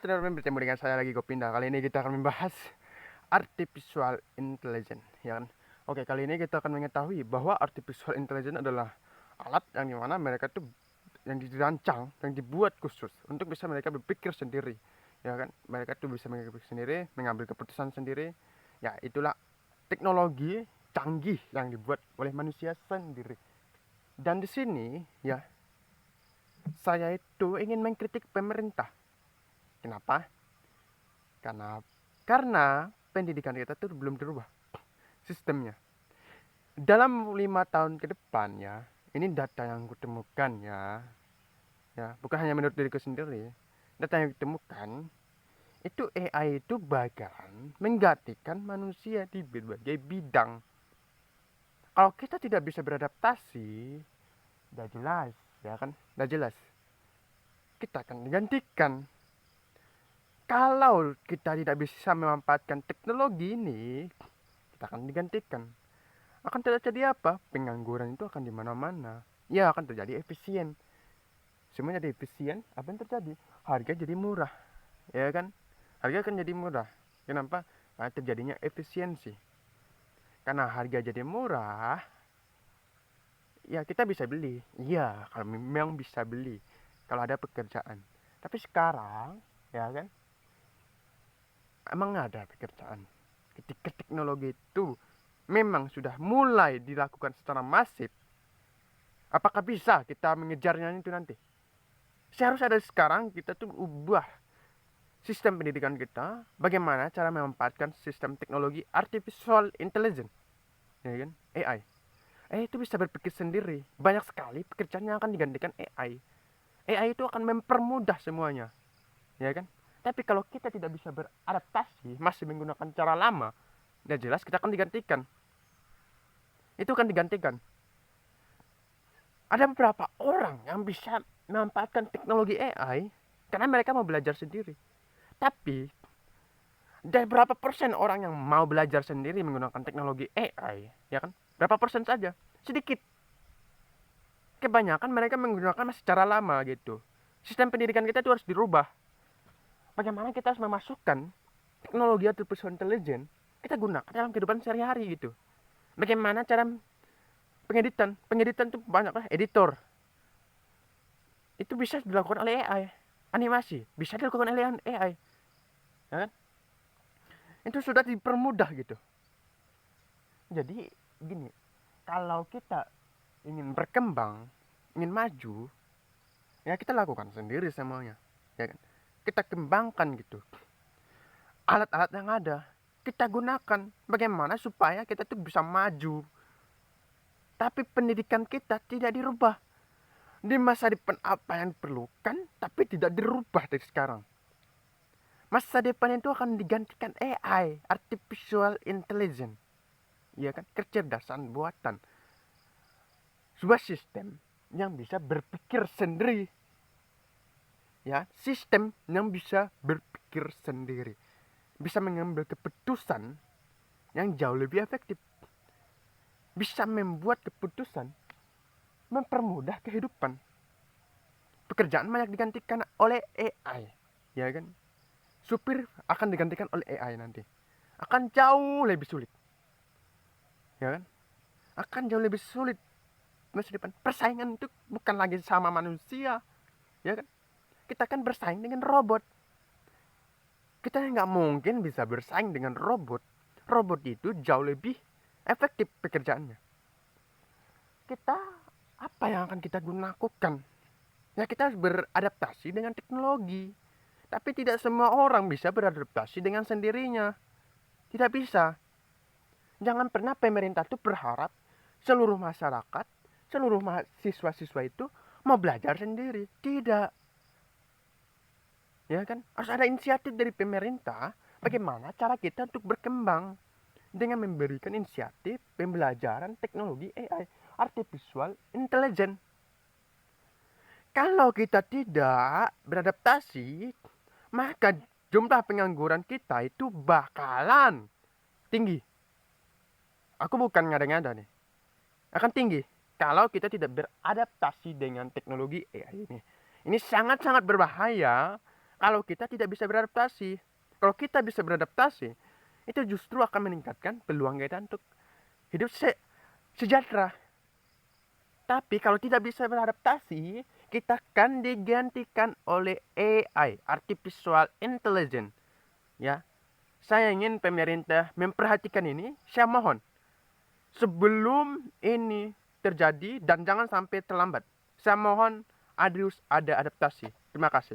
teman-teman, bertemu dengan saya lagi Gopinda. Kali ini kita akan membahas artificial intelligence, ya kan? Oke, kali ini kita akan mengetahui bahwa artificial intelligence adalah alat yang dimana mereka tuh yang dirancang, yang dibuat khusus untuk bisa mereka berpikir sendiri, ya kan? Mereka tuh bisa berpikir sendiri, mengambil keputusan sendiri. Ya, itulah teknologi canggih yang dibuat oleh manusia sendiri. Dan di sini, ya, saya itu ingin mengkritik pemerintah. Kenapa? Karena pendidikan kita tuh belum dirubah sistemnya. Dalam 5 tahun ke depan, ya, ini data yang kutemukan, ya, bukan hanya menurut diriku sendiri. Data yang ditemukan itu AI itu bakalan menggantikan manusia di berbagai bidang. Kalau kita tidak bisa beradaptasi, udah jelas, ya kan? Udah jelas. Kita akan digantikan. Kalau kita tidak bisa memanfaatkan teknologi ini, kita akan digantikan. Akan terjadi apa? Pengangguran itu akan di mana-mana. Ya, akan terjadi efisien. Semuanya jadi efisien, apa yang terjadi? Harga jadi murah. Ya kan? Harga akan jadi murah. Kenapa? Karena terjadinya efisiensi. Karena harga jadi murah, ya kita bisa beli. Iya, kalau memang bisa beli. Kalau ada pekerjaan. Tapi sekarang, ya kan? Emang ada pekerjaan. Ketika teknologi itu memang sudah mulai dilakukan secara masif, apakah bisa kita mengejarnya itu nanti? Seharusnya dari sekarang kita tuh ubah sistem pendidikan kita, bagaimana cara memanfaatkan sistem teknologi artificial intelligence, ya kan? AI. AI itu bisa berpikir sendiri. Banyak sekali pekerjaan yang akan digantikan AI. AI itu akan mempermudah semuanya, ya kan? Tapi kalau kita tidak bisa beradaptasi, masih menggunakan cara lama, ya jelas kita akan digantikan. Itu akan digantikan. Ada beberapa orang yang bisa memanfaatkan teknologi AI karena mereka mau belajar sendiri. Tapi dari berapa persen orang yang mau belajar sendiri menggunakan teknologi AI, ya kan? Berapa persen saja? Sedikit. Kebanyakan mereka menggunakan secara lama gitu. Sistem pendidikan kita itu harus dirubah. Bagaimana kita harus memasukkan teknologi artificial intelligence kita gunakan dalam kehidupan sehari-hari gitu. Bagaimana cara pengeditan? Pengeditan itu banyak lah, editor. Itu bisa dilakukan oleh AI. Animasi bisa dilakukan oleh AI, ya kan? Itu sudah dipermudah gitu. Jadi gini, kalau kita ingin berkembang, ingin maju, ya kita lakukan sendiri semuanya, ya kan? Kita kembangkan gitu. Alat-alat yang ada kita gunakan. Bagaimana supaya kita tuh bisa maju. Tapi pendidikan kita tidak dirubah. Di masa depan apa yang diperlukan, tapi tidak dirubah dari sekarang. Masa depan itu akan digantikan AI, artificial intelligence, ya kan? Kecerdasan buatan. Sebuah sistem yang bisa berpikir sendiri, ya, sistem yang bisa berpikir sendiri, bisa mengambil keputusan yang jauh lebih efektif, bisa membuat keputusan, mempermudah kehidupan. Pekerjaan banyak digantikan oleh AI, ya kan? Supir akan digantikan oleh AI nanti, akan jauh lebih sulit, ya kan? Akan jauh lebih sulit masa depan. Persaingan itu bukan lagi sama manusia, ya kan? Kita kan bersaing dengan robot. Kita nggak mungkin bisa bersaing dengan robot. Robot itu jauh lebih efektif pekerjaannya. Kita, apa yang akan kita gunakan? Ya kita harus beradaptasi dengan teknologi. Tapi tidak semua orang bisa beradaptasi dengan sendirinya. Tidak bisa. Jangan pernah pemerintah itu berharap seluruh masyarakat, seluruh siswa-siswa itu mau belajar sendiri. Tidak. Ya kan? Harus ada inisiatif dari pemerintah. Bagaimana cara kita untuk berkembang dengan memberikan inisiatif pembelajaran teknologi AI, artificial intelligence. Kalau kita tidak beradaptasi, maka jumlah pengangguran kita itu bakalan tinggi. Aku bukan ngada-ngada nih. Akan tinggi kalau kita tidak beradaptasi dengan teknologi AI ini. Ini sangat-sangat berbahaya kalau kita tidak bisa beradaptasi. Kalau kita bisa beradaptasi, itu justru akan meningkatkan peluang kita untuk hidup sejahtera. Tapi kalau tidak bisa beradaptasi, kita akan digantikan oleh AI, Artificial Intelligence. Ya, saya ingin pemerintah memperhatikan ini. Saya mohon, sebelum ini terjadi dan jangan sampai terlambat, saya mohon harus ada adaptasi. Terima kasih.